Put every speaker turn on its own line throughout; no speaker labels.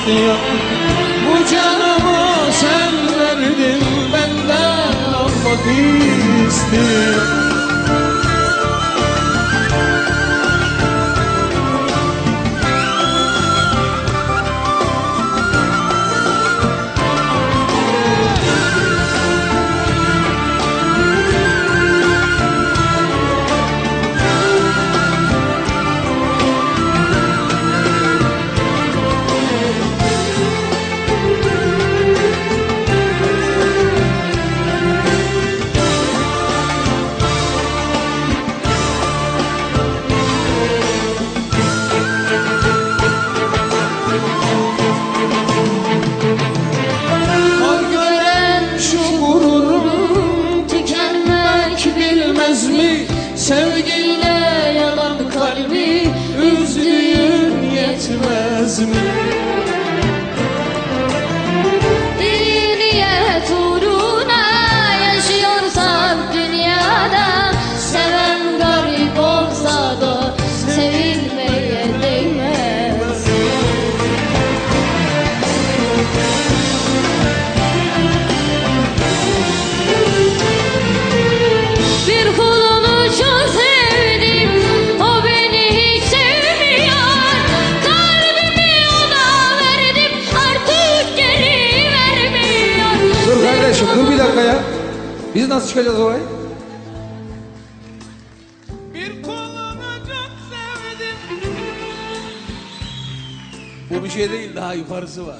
istiyor. Bu canımı sen verdin, benden almak istiyor. Sevgiyle yalan kalbi üzdüğün yetmez mi?
Bir niyet uğruna yaşıyorsan dünyada, seven garip olsa da sevilmeye değmez. Bir kulunu çok sevdim, o beni hiç sevmiyor. Kalbimi ona verdim, artık geri vermiyor.
Dur kardeşim, dur bir dakika ya. Biz nasıl çıkacağız oraya?
Bir kulunu çok sevdim.
Bu bir şey değil, daha yukarısı var.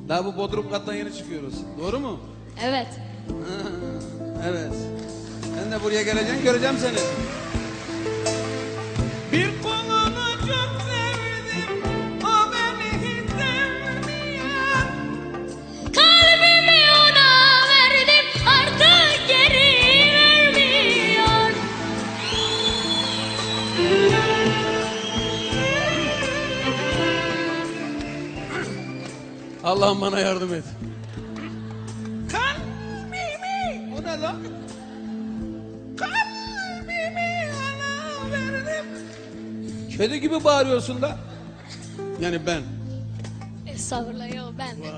Daha bu bodrum kattan yeni çıkıyoruz. Doğru mu?
Evet.
Evet. Sen de buraya geleceksin, göreceğim seni.
Bir kulunu çok sevdim, o beni hiç sevmiyor.
Kalbimi ona verdim, artık geri vermiyor.
Allah'ım bana yardım et.
Kalbimi, o ne lan? Kalbimi ona verdim.
Kedi gibi bağırıyorsun da. Yani ben.
Estağfurullah, yok ben de.